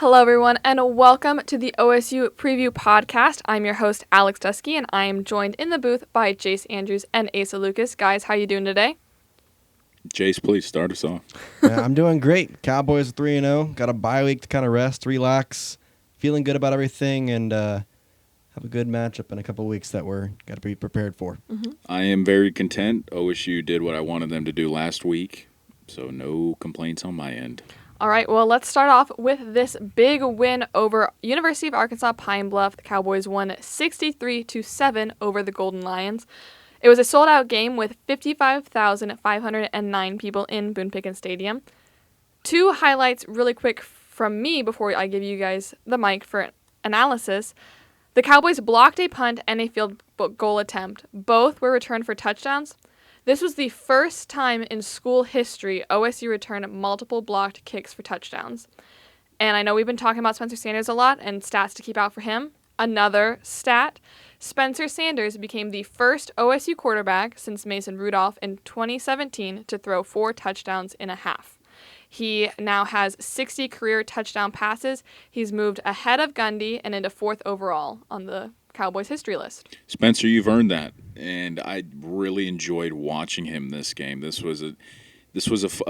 Hello, everyone, and welcome to the OSU Preview Podcast. I'm your host, Alex Dusky, and I am joined in the booth by Jace Andrews and Asa Lucas. Guys, how you doing today? Jace, please start us off. I'm doing great. Cowboys 3-0. Got a bye week to kind of rest, relax, feeling good about everything, and have a good matchup in a couple weeks that we're got to be prepared for. Mm-hmm. I am very content. OSU did what I wanted them to do last week, so no complaints on my end. All right, well, let's start off with this big win over University of Arkansas Pine Bluff. The Cowboys won 63-7 over the Golden Lions. It was a sold-out game with 55,509 people in Boone Pickens Stadium. Two highlights really quick from me before I give you guys the mic for analysis. The Cowboys blocked a punt and a field goal attempt. Both were returned for touchdowns. This was the first time in school history OSU returned multiple blocked kicks for touchdowns. And I know we've been talking about Spencer Sanders a lot and stats to keep out for him. Another stat, Spencer Sanders became the first OSU quarterback since Mason Rudolph in 2017 to throw 4 touchdowns in a half. He now has 60 career touchdown passes. He's moved ahead of Gundy and into 4th overall on the Cowboys history list. Spencer, you've earned that, and I really enjoyed watching him this game. This was a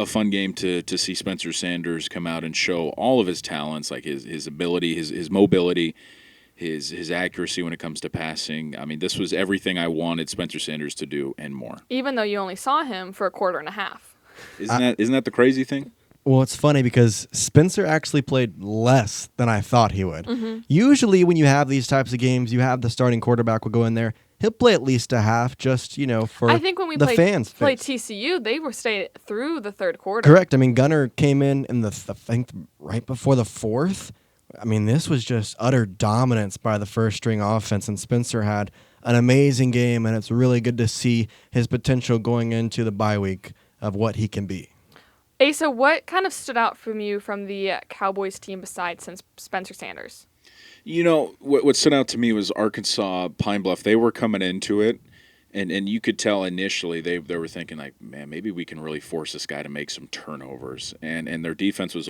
fun game to see Spencer Sanders come out and show all of his talents, like his ability, his mobility, his accuracy when it comes to passing. I mean, this was everything I wanted Spencer Sanders to do and more. Even though you only saw him for a quarter and a half. Isn't that the crazy thing? Well, it's funny because Spencer actually played less than I thought he would. Mm-hmm. Usually when you have these types of games, you have the starting quarterback will go in there. He'll play at least a half just, for I think when we the played TCU, they were stayed through the third quarter. Correct. I mean, Gunner came in the I think right before the 4th. I mean, this was just utter dominance by the first-string offense, and Spencer had an amazing game, and it's really good to see his potential going into the bye week of what he can be. Asa, what kind of stood out from you from the Cowboys team besides Spencer Sanders? What stood out to me was Arkansas Pine Bluff. They were coming into it, and you could tell initially they were thinking, like, man, maybe we can really force this guy to make some turnovers. And their defense was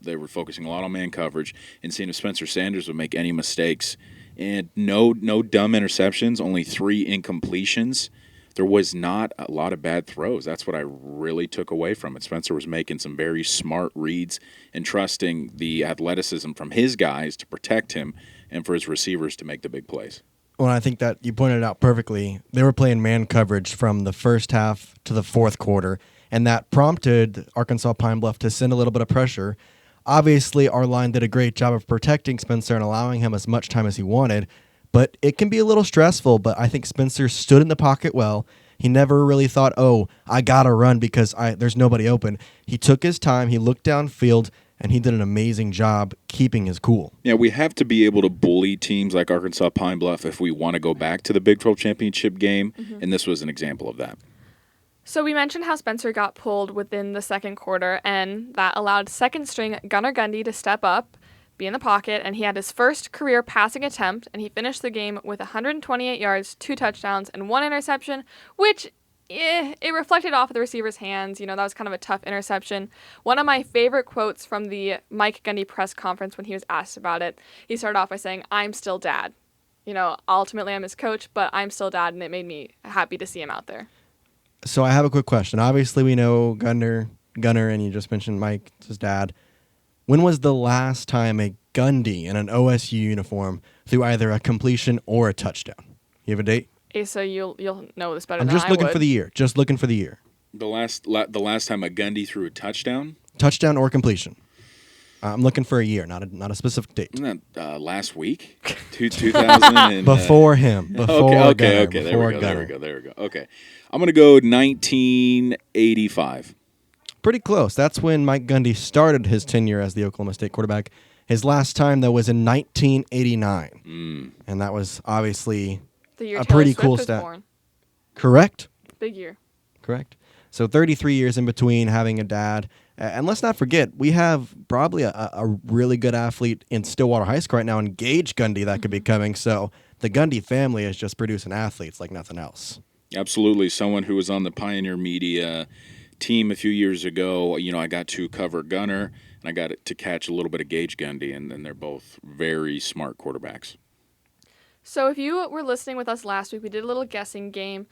they were focusing a lot on man coverage and seeing if Spencer Sanders would make any mistakes. And no dumb interceptions, only 3 incompletions. There was not a lot of bad throws. That's what I really took away from it. Spencer was making some very smart reads and trusting the athleticism from his guys to protect him and for his receivers to make the big plays. Well, I think that you pointed it out perfectly. They were playing man coverage from the first half to the 4th quarter, and that prompted Arkansas Pine Bluff to send a little bit of pressure. Obviously, our line did a great job of protecting Spencer and allowing him as much time as he wanted, but it can be a little stressful. But I think Spencer stood in the pocket well. He never really thought, I got to run because there's nobody open. He took his time, he looked downfield, and he did an amazing job keeping his cool. Yeah, we have to be able to bully teams like Arkansas Pine Bluff if we want to go back to the Big 12 championship game, and this was an example of that. So we mentioned how Spencer got pulled within the second quarter, and that allowed second-string Gunnar Gundy to step up, be in the pocket, and he had his first career passing attempt, and he finished the game with 128 yards, 2 touchdowns, and 1 interception, which it reflected off of the receiver's hands. That was kind of a tough interception. One of my favorite quotes from the Mike Gundy press conference when he was asked about it, he started off by saying, "I'm still dad. Ultimately I'm his coach, but I'm still dad," and it made me happy to see him out there. So I have a quick question. Obviously, we know Gunner, and you just mentioned Mike, his dad. When was the last time a Gundy in an OSU uniform threw either a completion or a touchdown? You have a date? Asa, you'll know this better than I would. I'm just looking for the year. The last time a Gundy threw a touchdown? Touchdown or completion. I'm looking for a year, not a specific date. Isn't that last week? 2000 and, before him. Before Gunner, okay. Before There we go. Okay. I'm going to go 1985. Pretty close. That's when Mike Gundy started his tenure as the Oklahoma State quarterback. His last time, though, was in 1989. And that was obviously the year a Taylor pretty Swift cool was stat. born. Correct? Big year. Correct. So 33 years in between having a dad. And let's not forget, we have probably a really good athlete in Stillwater High School right now, in Gage Gundy, that could be coming. So the Gundy family is just producing athletes like nothing else. Absolutely. Someone who was on the Pioneer Media team a few years ago. I got to cover Gunner. and I got to catch a little bit of Gage Gundy, and they're both very smart quarterbacks. So if you were listening with us last week, we did a little guessing game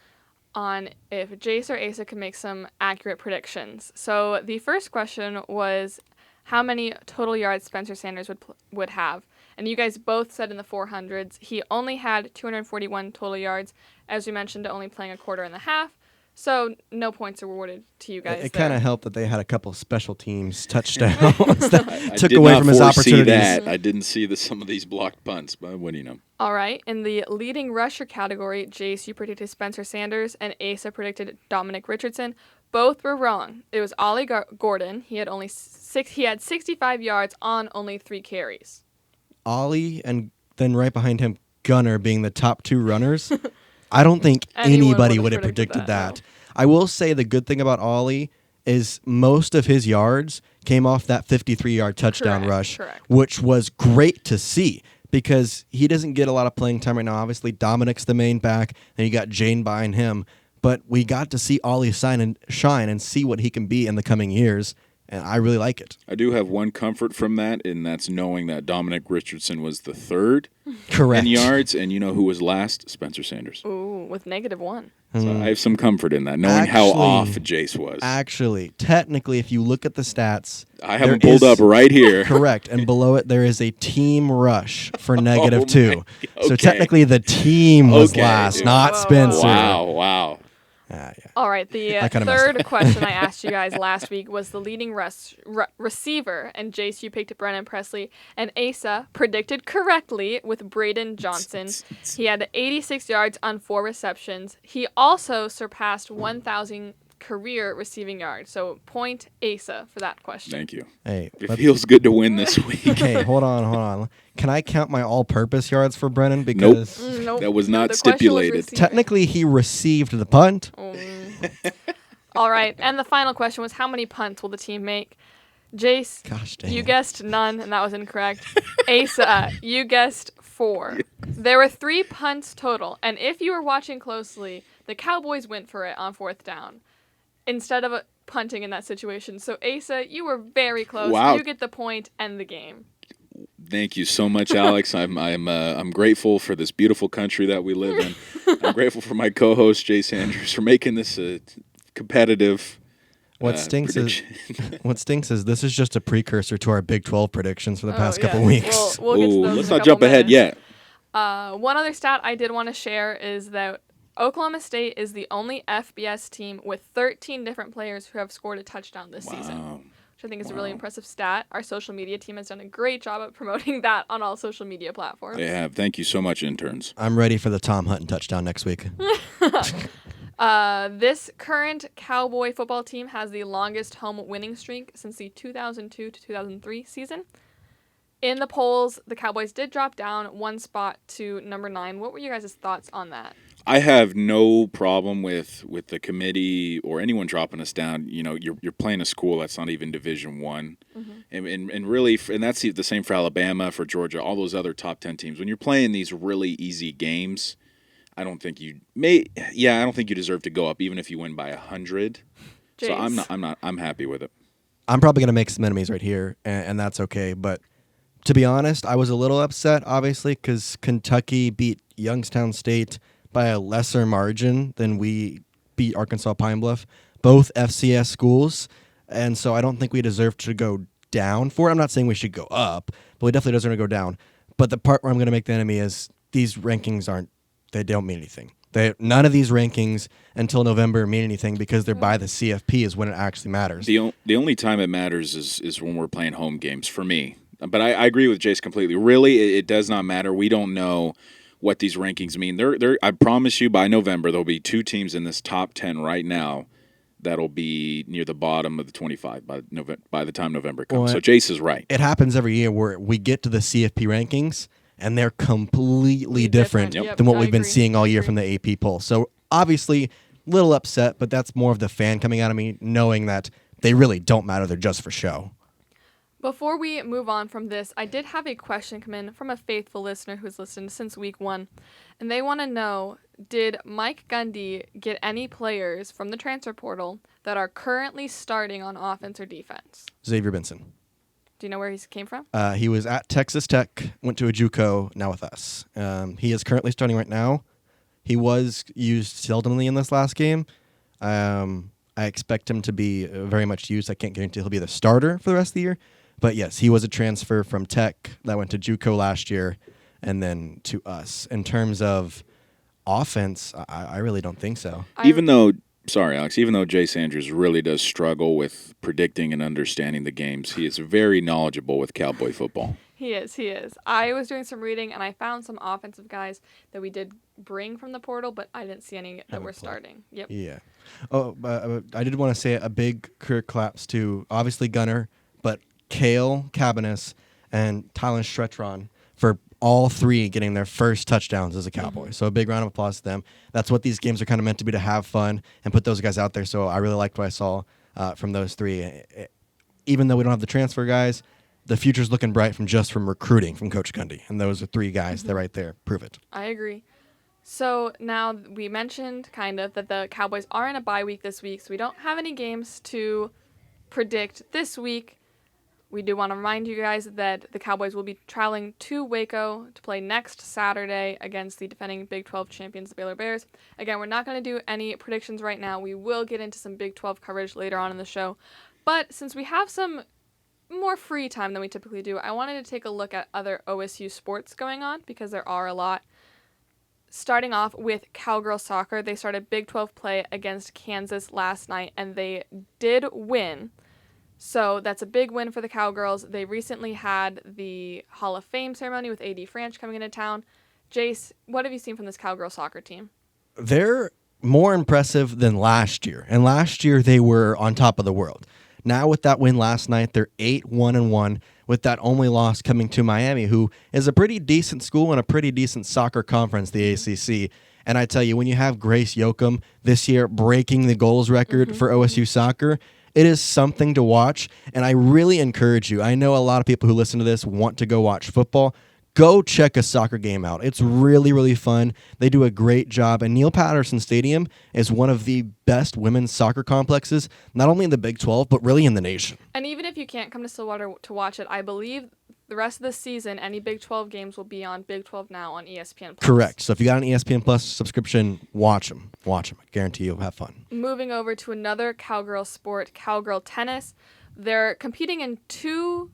on if Jace or Asa could make some accurate predictions. So the first question was how many total yards Spencer Sanders would have. And you guys both said in the 400s. He only had 241 total yards, as we mentioned, only playing a quarter and a half. So no points awarded to you guys. It kind of helped that they had a couple of special teams touchdowns that took did away not from his foresee opportunities. that. I didn't see some of these blocked punts, but what do you know? All right. In the leading rusher category, Jace, you predicted Spencer Sanders, and Asa predicted Dominic Richardson. Both were wrong. It was Ollie Gordon. He had only 65 yards on only 3 carries. Ollie and then right behind him, Gunner being the top 2 runners. I don't think Anyone anybody would've would have predicted predicted that, that. I will say the good thing about Ollie is most of his yards came off that 53-yard touchdown rush, which was great to see because he doesn't get a lot of playing time right now. Obviously, Dominic's the main back, and you got Jane behind him. But we got to see Ollie shine and see what he can be in the coming years, and I really like it. I do have one comfort from that, and that's knowing that Dominic Richardson was the third Correct. in yards, and you know who was last? Spencer Sanders. Ooh, with -1. So I have some comfort in that, knowing how off Jace was. Actually, technically, if you look at the stats, I have them pulled up right here. Correct, and below it there is a team rush for -2. Okay. So technically, the team was Okay, last, dude. not Whoa. Spencer. Wow. Yeah. All right, the I kinda third question I asked you guys last week was the leading receiver, and Jace, you picked Brennan Presley, and Asa predicted correctly with Braden Johnson. He had 86 yards on 4 receptions. He also surpassed 1,000 career receiving yards, so point Asa for that question. Thank you. Hey, It feels good to win this week. okay, hold on. Can I count my all-purpose yards for Brennan? Because Nope. That was not the question was stipulated. receiving. technically he received the punt. All right, and the final question was how many punts will the team make? Jace, Gosh dang you it. guessed none, and that was incorrect. Asa, you guessed 4. There were 3 punts total, and if you were watching closely, the Cowboys went for it on 4th down instead of punting in that situation. So Asa, you were very close. Wow. You get the point and the game. Thank you so much, Alex. I'm grateful for this beautiful country that we live in. I'm grateful for my co-host Jace Andrews for making this a competitive. What stinks prediction. is this is just a precursor to our Big 12 predictions for the past yeah. couple weeks. We'll get to Ooh, those let's in a not jump couple ahead minutes. yet. One other stat I did want to share is that Oklahoma State is the only FBS team with 13 different players who have scored a touchdown this season, which I think is a really impressive stat. Our social media team has done a great job of promoting that on all social media platforms. They have. Thank you so much, interns. I'm ready for the Tom Hutton touchdown next week. This current Cowboy football team has the longest home winning streak since the 2002 to 2003 season. In the polls, the Cowboys did drop down 1 spot to number 9. What were your guys' thoughts on that? I have no problem with the committee or anyone dropping us down. You know, you're playing a school that's not even Division I, and really, and that's the same for Alabama, for Georgia, all those other top 10 teams. When you're playing these really easy games, I don't think you deserve to go up, even if you win by 100. Jace. So I'm happy with it. I'm probably going to make some enemies right here, and that's okay. But to be honest, I was a little upset, obviously, because Kentucky beat Youngstown State by a lesser margin than we beat Arkansas Pine Bluff, both FCS schools. And so I don't think we deserve to go down for it. I'm not saying we should go up, but we definitely deserve to go down. But the part where I'm going to make the enemy is these rankings they don't mean anything. None of these rankings until November mean anything because they're by the CFP is when it actually matters. The only time it matters is when we're playing home games for me. But I agree with Jace completely. Really, it does not matter. We don't know what these rankings mean. I promise you by November there'll be 2 teams in this top 10 right now that'll be near the bottom of the 25 by the time November comes. Well, so Jace is right. It happens every year where we get to the CFP rankings and they're completely different Yep. than what we've been agree. seeing all year from the AP poll. So obviously, little upset, but that's more of the fan coming out of me knowing that they really don't matter. They're just for show. Before we move on from this, I did have a question come in from a faithful listener who's listened since week 1, and they want to know, did Mike Gundy get any players from the transfer portal that are currently starting on offense or defense? Xavier Benson. Do you know where he came from? He was at Texas Tech, went to a JUCO, now with us. He is currently starting right now. He was used seldomly in this last game. I expect him to be very much used. I can't guarantee he'll be the starter for the rest of the year. But yes, he was a transfer from Tech that went to JUCO last year and then to us. In terms of offense, I really don't think so. Even though Jace Andrews really does struggle with predicting and understanding the games, he is very knowledgeable with Cowboy football. He is. I was doing some reading, and I found some offensive guys that we did bring from the portal, but I didn't see any that were starting. Yep. Yeah. Oh, I did want to say a big career collapse to, obviously, Gunner, but Kale Cabanis and Tylen Stretron for all three getting their first touchdowns as a Cowboy. So a big round of applause to them. That's what these games are kind of meant to be, to have fun and put those guys out there. So I really liked what I saw from those three. Even though we don't have the transfer guys, the future's looking bright from recruiting from Coach Gundy. And those are three guys. They're right there. Prove it. I agree. So now we mentioned kind of that the Cowboys are in a bye week this week, so we don't have any games to predict this week. We do want to remind you guys that the Cowboys will be traveling to Waco to play next Saturday against the defending Big 12 champions, the Baylor Bears. Again, we're not going to do any predictions right now. We will get into some Big 12 coverage later on in the show. But since we have some more free time than we typically do, I wanted to take a look at other OSU sports going on, because there are a lot. Starting off with Cowgirl Soccer, they started Big 12 play against Kansas last night, and they did win. So that's a big win for the Cowgirls. They recently had the Hall of Fame ceremony with A.D. Franch coming into town. Jace, what have you seen from this Cowgirl Soccer team? They're more impressive than last year, and last year they were on top of the world. Now with that win last night, they're 8-1-1, with that only loss coming to Miami, who is a pretty decent school and a pretty decent soccer conference, the ACC. And I tell you, when you have Grace Yoakum this year breaking the goals record for OSU soccer, it is something to watch. And I really encourage you. I know a lot of people who listen to this want to go watch football. Go check a soccer game out. It's really, really fun. They do a great job. And Neil Patterson Stadium is one of the best women's soccer complexes, not only in the Big 12, but really in the nation. And even if you can't come to Stillwater to watch it, I believe the rest of the season, any Big 12 games will be on Big 12 Now on ESPN+. Correct. So if you got an ESPN Plus subscription, watch them. Watch them. I guarantee you'll have fun. Moving over to another Cowgirl sport, Cowgirl Tennis. They're competing in two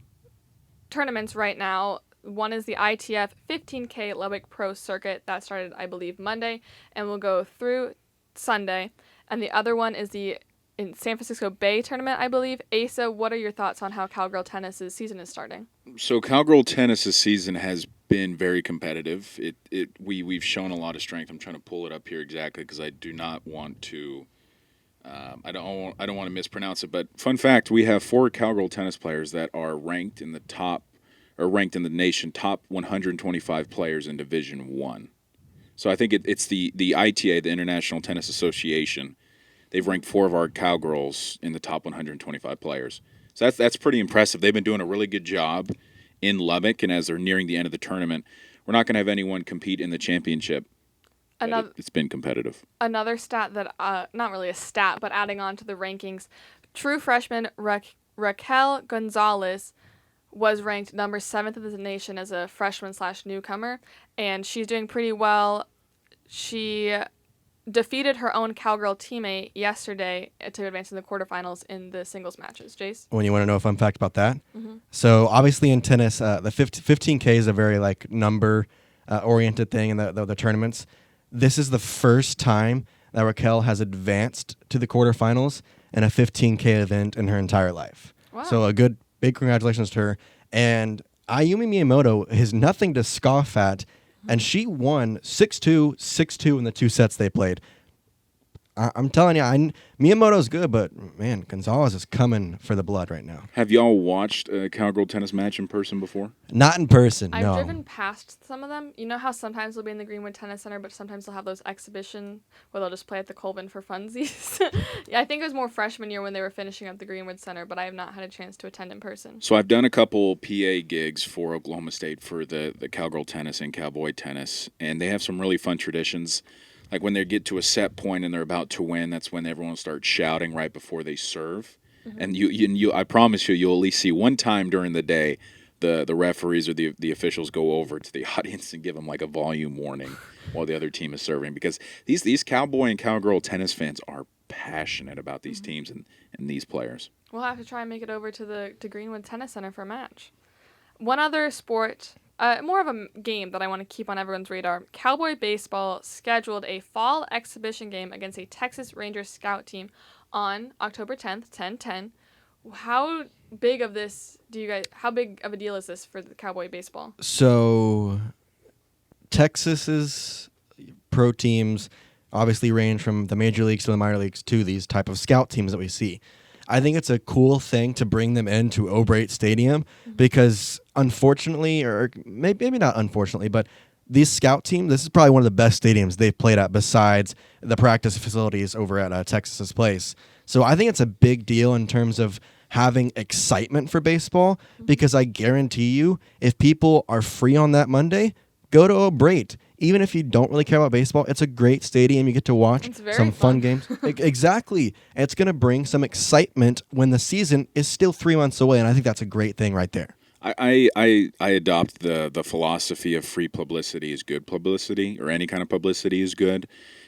tournaments right now. One is the ITF 15K Lubbock Pro Circuit. That started, I believe, Monday and will go through Sunday. And the other one is the in San Francisco Bay tournament, I believe. Asa, what are your thoughts on how Cowgirl Tennis's season is starting? So Cowgirl Tennis's season has been very competitive. We've shown a lot of strength. I'm trying to pull it up here exactly because I do not want to. I don't want to mispronounce it. But fun fact: we have 4 Cowgirl tennis players that are ranked in the nation top 125 players in Division 1. So I think it's the ITA, the International Tennis Association. They've ranked 4 of our Cowgirls in the top 125 players. So that's pretty impressive. They've been doing a really good job in Lubbock, and as they're nearing the end of the tournament, we're not going to have anyone compete in the championship. It's been competitive. Another stat that, not really a stat, but adding on to the rankings, true freshman Raquel Gonzalez was ranked number 7th in the nation as a freshman/newcomer, and she's doing pretty well. She defeated her own Cowgirl teammate yesterday to advance in the quarterfinals in the singles matches. Jace? When you want to know a fun fact about that? So obviously in tennis, the 15K is a very number-oriented thing in the tournaments. This is the first time that Raquel has advanced to the quarterfinals in a 15K event in her entire life. Wow. So a big congratulations to her. And Ayumi Miyamoto is nothing to scoff at, and she won 6-2, 6-2 in the 2 sets they played. I'm telling you, Miyamoto's good, but, man, Gonzalez is coming for the blood right now. Have y'all watched a Cowgirl tennis match in person before? Not in person, I've no. driven past some of them. You know how sometimes they'll be in the Greenwood Tennis Center, but sometimes they'll have those exhibition where they'll just play at the Colvin for funsies? Yeah, I think it was more freshman year when they were finishing up the Greenwood Center, but I have not had a chance to attend in person. So I've done a couple PA gigs for Oklahoma State for the Cowgirl Tennis and Cowboy Tennis, and they have some really fun traditions. Like when they get to a set point and they're about to win, that's when everyone starts shouting right before they serve. And you I promise you'll at least see one time during the day the referees or the officials go over to the audience and give them like a volume warning while the other team is serving, because these Cowboy and Cowgirl tennis fans are passionate about these teams and these players. We'll have to try and make it over to Greenwood Tennis Center for a match. One other sport, more of a game that I want to keep on everyone's radar. Cowboy baseball scheduled a fall exhibition game against a Texas Rangers scout team on October 10th, 10/10. How big of a deal is this for the Cowboy baseball? So Texas's pro teams obviously range from the major leagues to the minor leagues to these type of scout teams that we see. I think it's a cool thing to bring them into O'Brate Stadium because unfortunately, or maybe not unfortunately, but these scout teams, this is probably one of the best stadiums they've played at besides the practice facilities over at Texas's Place. So I think it's a big deal in terms of having excitement for baseball, because I guarantee you, if people are free on that Monday, go to O'Brate. Even if you don't really care about baseball, it's a great stadium. You get to watch some fun games. Exactly. It's going to bring some excitement when the season is still 3 months away, and I think that's a great thing right there. I adopt the philosophy of free publicity is good publicity, or any kind of publicity is good.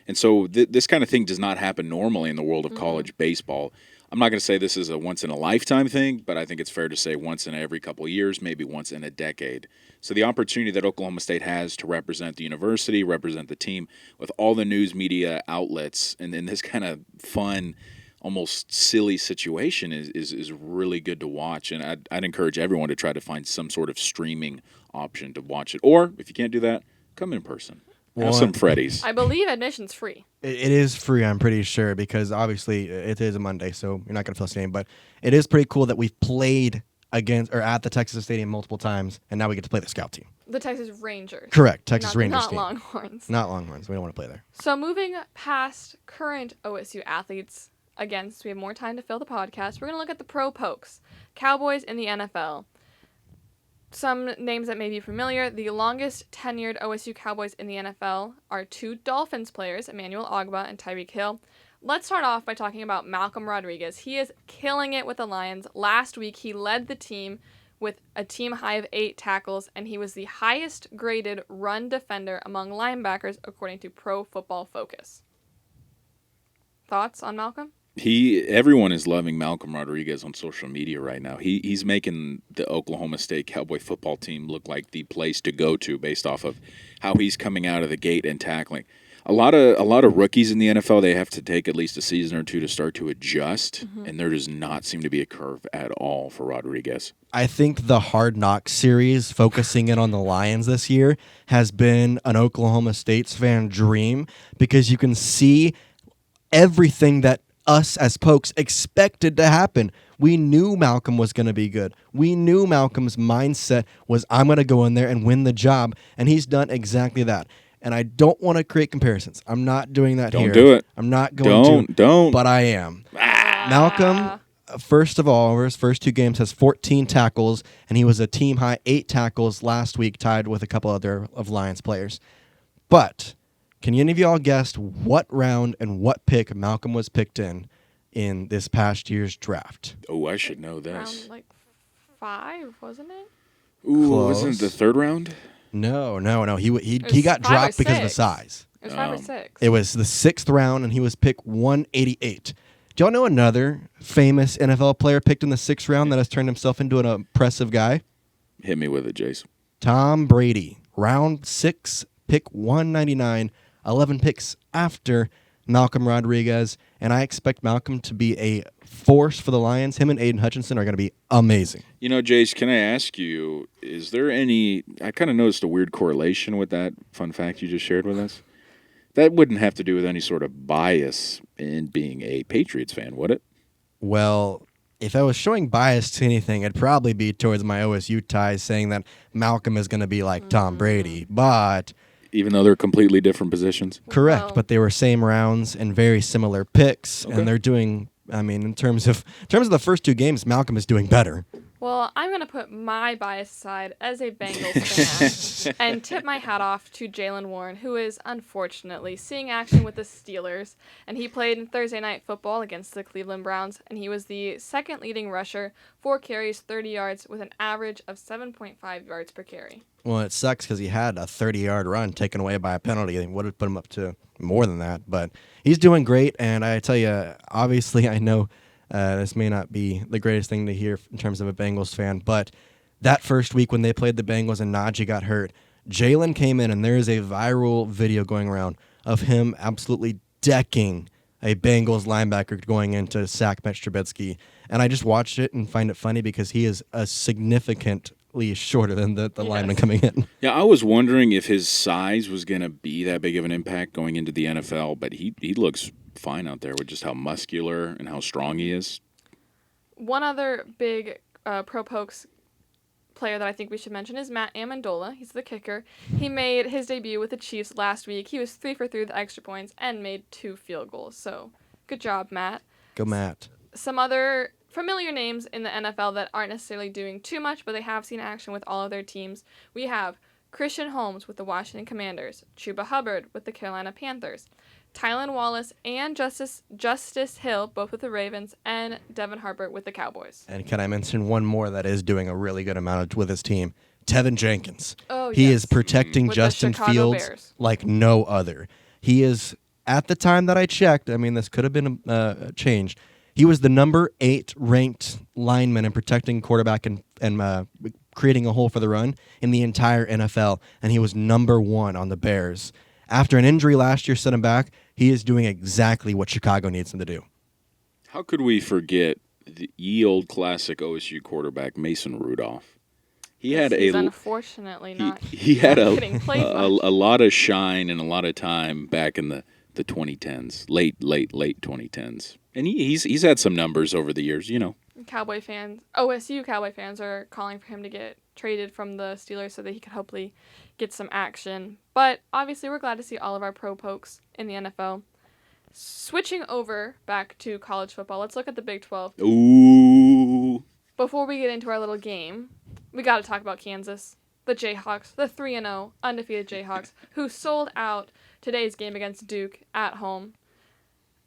And so this kind of thing does not happen normally in the world of college baseball. I'm not going to say this is a once-in-a-lifetime thing, but I think it's fair to say once in every couple of years, maybe once in a decade. So the opportunity that Oklahoma State has to represent the university, represent the team with all the news media outlets, and in this kind of fun, almost silly situation is really good to watch. And I'd encourage everyone to try to find some sort of streaming option to watch it. Or if you can't do that, come in person. Have some Freddy's. I believe admission's free. It is free, I'm pretty sure, because obviously it is a Monday, so you're not going to fill a stadium. But it is pretty cool that we've played against or at the Texas Stadium multiple times, and now we get to play the scout team. The Texas Rangers. Correct, Texas Rangers not team. Longhorns. Not Longhorns. We don't want to play there. So moving past current OSU athletes, again, so we have more time to fill the podcast, we're going to look at the pro pokes. Cowboys in the NFL. Some names that may be familiar. The longest tenured OSU Cowboys in the NFL are 2 Dolphins players, Emmanuel Ogbah and Tyreek Hill. Let's start off by talking about Malcolm Rodriguez. He is killing it with the Lions. Last week, he led the team with a team high of 8 tackles, and he was the highest graded run defender among linebackers, according to Pro Football Focus. Thoughts on Malcolm? Everyone is loving Malcolm Rodriguez on social media right now. He's making the Oklahoma State Cowboy football team look like the place to go to based off of how he's coming out of the gate and tackling. A lot of rookies in the NFL, they have to take at least a season or 2 to start to adjust, and there does not seem to be a curve at all for Rodriguez. I think the Hard Knocks series, focusing in on the Lions this year, has been an Oklahoma State's fan dream, because you can see everything that us as pokes expected to happen. We knew Malcolm was going to be good. We knew Malcolm's mindset was, I'm going to go in there and win the job, and he's done exactly that. And I don't want to create comparisons. I'm not doing that here. Don't do it. I'm not going to. Don't. But I am. Malcolm, first of all, over his first 2 games, has 14 tackles, and he was a team-high 8 tackles last week, tied with a couple other of Lions players. But can any of y'all guess what round and what pick Malcolm was picked in this past year's draft? Oh, I should know this. Round 5, wasn't it? Ooh, Close. wasn't it the 3rd round? No. He got dropped because of the size. It was 5 or 6. It was the 6th round, and he was picked 188. Do y'all know another famous NFL player picked in the 6th round that has turned himself into an impressive guy? Hit me with it, Jace. Tom Brady. Round 6, pick 199, 11 picks after Malcolm Rodriguez, and I expect Malcolm to be a force for the Lions. Him and Aiden Hutchinson are going to be amazing. You know, Jace, can I ask you, is there any – I kind of noticed a weird correlation with that fun fact you just shared with us. That wouldn't have to do with any sort of bias in being a Patriots fan, would it? Well, if I was showing bias to anything, it'd probably be towards my OSU ties, saying that Malcolm is going to be like Tom Brady, but – even though they're completely different positions? Correct, Well, but they were same rounds and very similar picks, Okay. and they're doing. I mean, in terms of the first 2 games, Malcolm is doing better. Well, I'm going to put my bias aside as a Bengals fan and tip my hat off to Jalen Warren, who is unfortunately seeing action with the Steelers. And he played in Thursday Night Football against the Cleveland Browns, and he was the second leading rusher, 4 carries, 30 yards, with an average of 7.5 yards per carry. Well, it sucks because he had a 30-yard run taken away by a penalty. It would have put him up to more than that. But he's doing great, and I tell you, obviously I know this may not be the greatest thing to hear in terms of a Bengals fan, but that first week when they played the Bengals and Najee got hurt, Jalen came in, and there is a viral video going around of him absolutely decking a Bengals linebacker going in to sack Mitch Trubisky. And I just watched it and find it funny because he is a significantly shorter than the lineman coming in. Yeah, I was wondering if his size was going to be that big of an impact going into the NFL, but he looks fine out there with just how muscular and how strong he is. One other big Pro Pokes player that I think we should mention is Matt Amendola. He's the kicker. He made his debut with the Chiefs last week. He was 3 for 3 with extra points and made 2 field goals. So good job, Matt. Go, Matt. Some other familiar names in the NFL that aren't necessarily doing too much, but they have seen action with all of their teams. We have Christian Holmes with the Washington Commanders, Chuba Hubbard with the Carolina Panthers, Tylan Wallace and Justice Hill, both with the Ravens, and Devin Harper with the Cowboys. And can I mention one more that is doing a really good amount with his team? Tevin Jenkins. Oh, he yes. is protecting With the Justin Chicago Fields Bears. like no other. He is, at the time that I checked, I mean, this could have been changed. He was the number 8 ranked lineman in protecting quarterback and creating a hole for the run in the entire NFL, and he was number 1 on the Bears. After an injury last year set him back, he is doing exactly what Chicago needs him to do. How could we forget the ye old classic OSU quarterback Mason Rudolph? He's unfortunately not. He had getting played a lot of shine and a lot of time back in the 2010s, late 2010s, and he's had some numbers over the years, you know. OSU Cowboy fans are calling for him to get traded from the Steelers so that he could hopefully get some action. But obviously we're glad to see all of our Pro Pokes in the NFL. Switching over back to college football, let's look at the Big 12. Ooh. Before we get into our little game, we got to talk about Kansas, the Jayhawks, the 3-0 undefeated Jayhawks, who sold out today's game against Duke at home.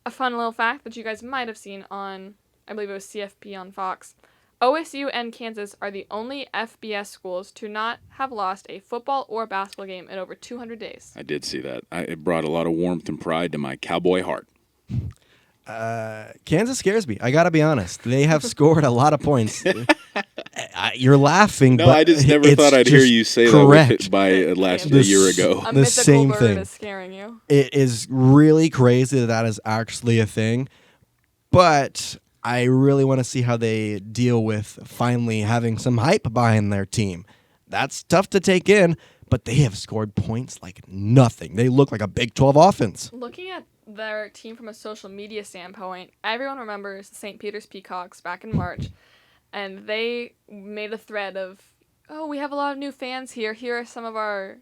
A fun little fact that you guys might have seen on, I believe it was CFP on Fox. OSU and Kansas are the only FBS schools to not have lost a football or basketball game in over 200 days. I did see that. It brought a lot of warmth and pride to my Cowboy heart. Kansas scares me. I got to be honest. They have scored a lot of points. You're laughing, No, but I just never thought I'd hear you say correct. that by a year ago. A The mythical same bird thing. is scaring you. It is really crazy that is actually a thing, but I really want to see how they deal with finally having some hype behind their team. That's tough to take in, but they have scored points like nothing. They look like a Big 12 offense. Looking at their team from a social media standpoint, everyone remembers the St. Peter's Peacocks back in March, and they made a thread of, oh, we have a lot of new fans here. Here are some of our,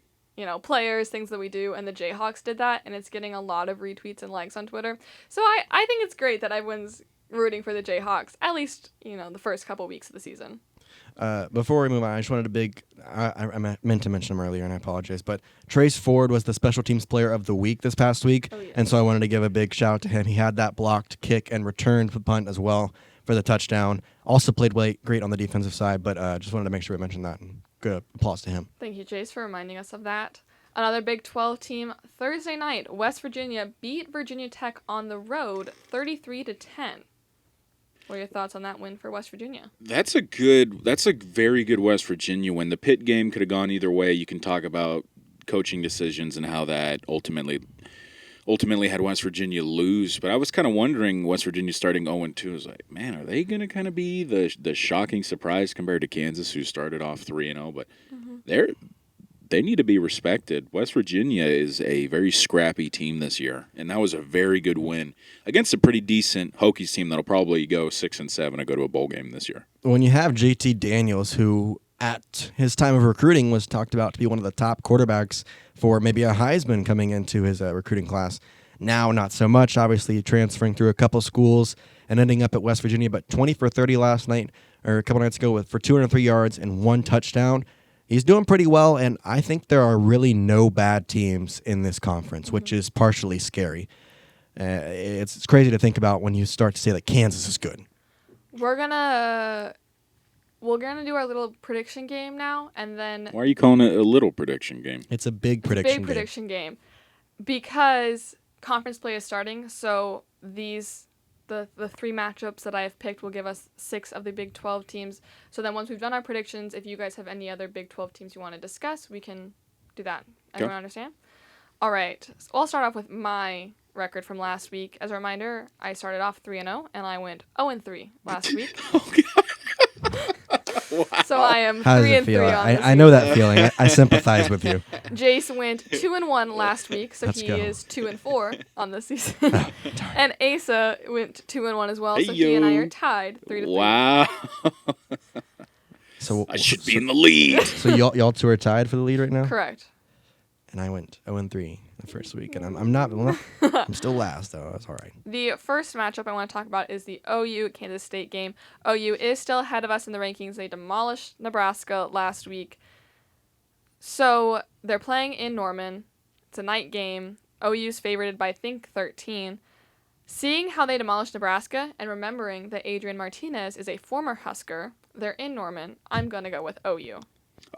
players, things that we do, and the Jayhawks did that, and it's getting a lot of retweets and likes on Twitter. So I think it's great that everyone's rooting for the Jayhawks, at least, the first couple weeks of the season. Before we move on, I just wanted I meant to mention him earlier, and I apologize, but Trace Ford was the special teams player of the week this past week, and so I wanted to give a big shout out to him. He had that blocked kick and returned the punt as well for the touchdown. Also played great on the defensive side, but just wanted to make sure we mentioned that, and good applause to him. Thank you, Jace, for reminding us of that. Another Big 12 team, Thursday night, West Virginia beat Virginia Tech on the road 33-10. What are your thoughts on that win for West Virginia? That's a very good West Virginia win. The Pitt game could have gone either way. You can talk about coaching decisions and how that ultimately had West Virginia lose. But I was kind of wondering, West Virginia starting 0-2, I was like, man, are they going to kind of be the shocking surprise compared to Kansas, who started off 3-0? But they need to be respected. West Virginia is a very scrappy team this year, and that was a very good win against a pretty decent Hokies team that'll probably go 6-7 and go to a bowl game this year. When you have JT Daniels, who at his time of recruiting was talked about to be one of the top quarterbacks for maybe a Heisman coming into his recruiting class, now not so much, obviously transferring through a couple schools and ending up at West Virginia, but 20 for 30 last night, or a couple nights ago for 203 yards and 1 touchdown. He's doing pretty well, and I think there are really no bad teams in this conference, which is partially scary. It's crazy to think about when you start to say that Kansas is good. We're gonna do our little prediction game now, and then Why are you calling it a little prediction game? It's a big it's a prediction big prediction game because conference play is starting. So the 3 matchups that I have picked will give us 6 of the Big 12 teams. So then once we've done our predictions, if you guys have any other Big 12 teams you want to discuss, we can do that. Everyone understand? All right. So I'll start off with my record from last week. As a reminder, I started off 3-0, and I went 0-3 last week. Wow. So I am How does 3 it and feel? 3 on this I know week. that feeling. I sympathize with you. Jace went 2-1 last week, so Let's he go. is 2-4 on this season. Darn. And Asa went 2-1 as well, so he and I are tied 3-3. Wow. So I should be in the lead. So y'all two are tied for the lead right now? Correct. And I went 0-3 the first week, and I'm still last though. That's all right. The first matchup I want to talk about is the OU Kansas State game. OU is still ahead of us in the rankings. They demolished Nebraska last week. So they're playing in Norman. It's a night game. OU's favorited by, I think, 13. Seeing how they demolished Nebraska and remembering that Adrian Martinez is a former Husker, they're in Norman. I'm going to go with OU.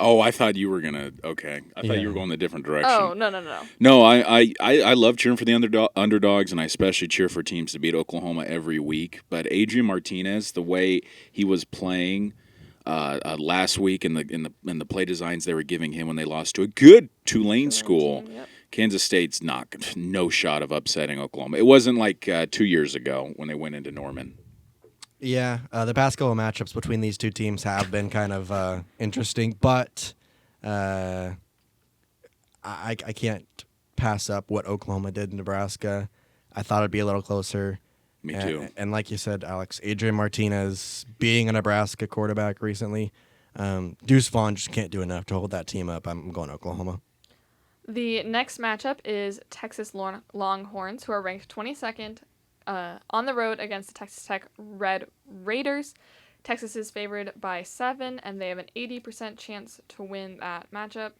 Oh, I thought you were gonna. Okay, I thought Yeah. you were going a different direction. Oh, no. No, I love cheering for the underdogs, and I especially cheer for teams to beat Oklahoma every week. But Adrian Martinez, the way he was playing last week in the play designs they were giving him when they lost to a good Tulane school, Team, yep. Kansas State's no shot of upsetting Oklahoma. It wasn't like 2 years ago when they went into Norman. Yeah, the past couple of matchups between these two teams have been kind of interesting, but I can't pass up what Oklahoma did in Nebraska. I thought it'd be a little closer. Me too. And like you said, Alex, Adrian Martinez being a Nebraska quarterback recently, Deuce Vaughn just can't do enough to hold that team up. I'm going Oklahoma. The next matchup is Texas Longhorns, who are ranked 22nd on the road against the Texas Tech Red Raiders. Texas is favored by 7, and they have an 80% chance to win that matchup.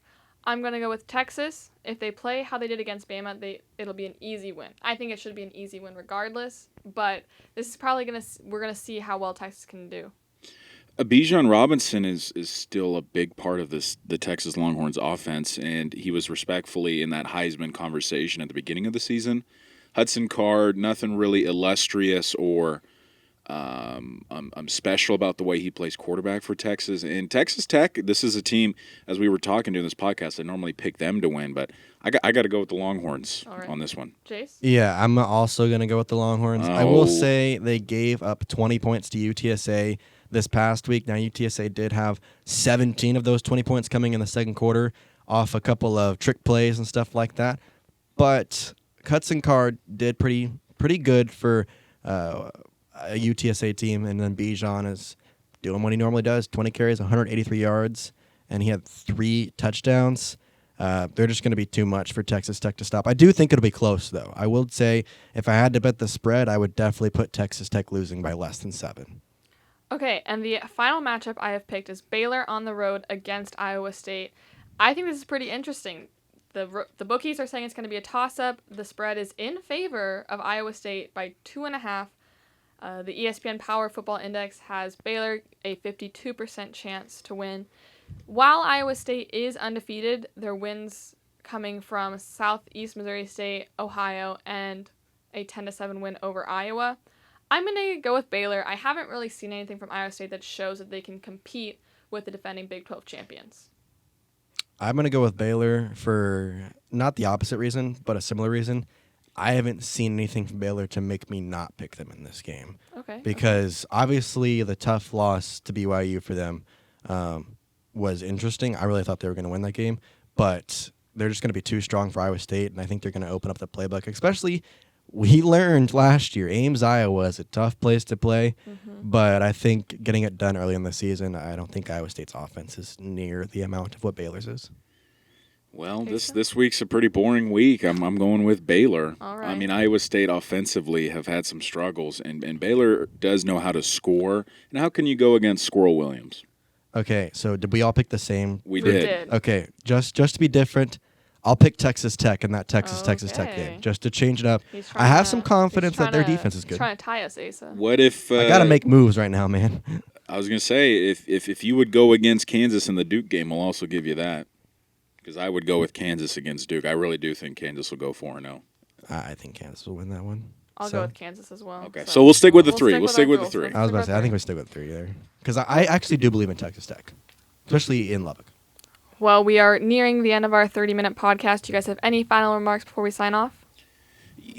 I'm going to go with Texas. If they play how they did against Bama, it'll be an easy win. I think it should be an easy win regardless, but this is probably we're going to see how well Texas can do. Bijan Robinson is still a big part of the Texas Longhorns offense, and he was respectfully in that Heisman conversation at the beginning of the season. Hudson Card, nothing really illustrious or special about the way he plays quarterback for Texas. And Texas Tech, this is a team, as we were talking during this podcast, I normally pick them to win, but I got to go with the Longhorns on this one. Jace? Yeah, I'm also going to go with the Longhorns. I will say they gave up 20 points to UTSA this past week. Now, UTSA did have 17 of those 20 points coming in the second quarter off a couple of trick plays and stuff like that. But Hudson Card did pretty good for a UTSA team, and then Bijan is doing what he normally does, 20 carries, 183 yards, and he had 3 touchdowns. They're just going to be too much for Texas Tech to stop. I do think it'll be close, though. I will say if I had to bet the spread, I would definitely put Texas Tech losing by less than 7. Okay, and the final matchup I have picked is Baylor on the road against Iowa State. I think this is pretty interesting. The bookies are saying it's going to be a toss-up. The spread is in favor of Iowa State by 2.5. The ESPN Power Football Index has Baylor a 52% chance to win. While Iowa State is undefeated, their wins coming from Southeast Missouri State, Ohio, and a 10-7 win over Iowa. I'm going to go with Baylor. I haven't really seen anything from Iowa State that shows that they can compete with the defending Big 12 champions. I'm going to go with Baylor for not the opposite reason, but a similar reason. I haven't seen anything from Baylor to make me not pick them in this game. Okay. Because obviously the tough loss to BYU for them was interesting. I really thought they were going to win that game, but they're just going to be too strong for Iowa State, and I think they're going to open up the playbook. Especially, we learned last year, Ames, Iowa is a tough place to play, but I think getting it done early in the season, I don't think Iowa State's offense is near the amount of what Baylor's is. Well, Asa? this week's a pretty boring week. I'm going with Baylor. All I right. mean, Iowa State offensively have had some struggles, and Baylor does know how to score. And how can you go against Squirrel Williams? Okay, so did we all pick the same? We We did. did. Okay, just to be different, I'll pick Texas Tech in that Texas Tech Okay. game, just to change it up. He's I have trying some to- confidence he's that their trying to- defense is he's good. trying to tie us, Asa. What if I got to make moves right now, man. I was gonna say if you would go against Kansas in the Duke game, I'll also give you that because I would go with Kansas against Duke. I really do think Kansas will go 4-0. I think Kansas will win that one. I'll So- go with Kansas as well. Okay, so we'll stick with the three. We'll stick with the our three. rules. I was about to Stick say, I think we with stick with 3 there. Because I actually do believe in Texas Tech, especially in Lubbock. Well, we are nearing the end of our 30-minute podcast. Do you guys have any final remarks before we sign off?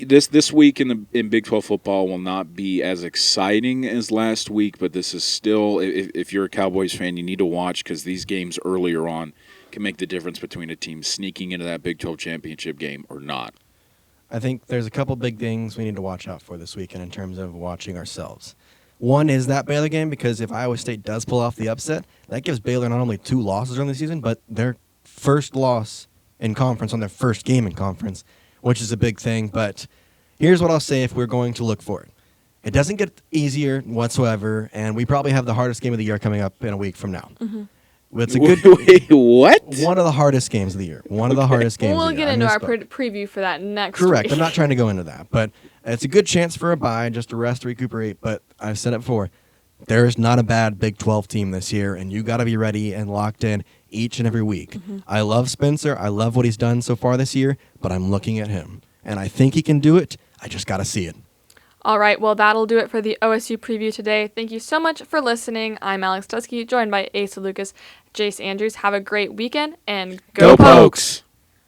This week in Big 12 football will not be as exciting as last week, but this is still, if you're a Cowboys fan, you need to watch because these games earlier on can make the difference between a team sneaking into that Big 12 championship game or not. I think there's a couple big things we need to watch out for this weekend in terms of watching ourselves. One is that Baylor game, because if Iowa State does pull off the upset, that gives Baylor not only 2 losses during the season, but their first loss in conference on their first game in conference, which is a big thing. But here's what I'll say if we're going to look for it. It doesn't get easier whatsoever, and we probably have the hardest game of the year coming up in a week from now. Mm-hmm. It's a good Wait, what? one of the hardest games of the year. One of the hardest games We'll of the year. get I into our misspoke. preview for that next Correct. week. I'm not trying to go into that, but it's a good chance for a bye, just to rest, recuperate. But I've said it before, there's not a bad Big 12 team this year, and you got to be ready and locked in each and every week. Mm-hmm. I love Spencer. I love what he's done so far this year, but I'm looking at him, and I think he can do it. I just got to see it. All right, well, that'll do it for the OSU preview today. Thank you so much for listening. I'm Alex Dusky, joined by Asa Lucas, Jace Andrews. Have a great weekend, and Go Pokes!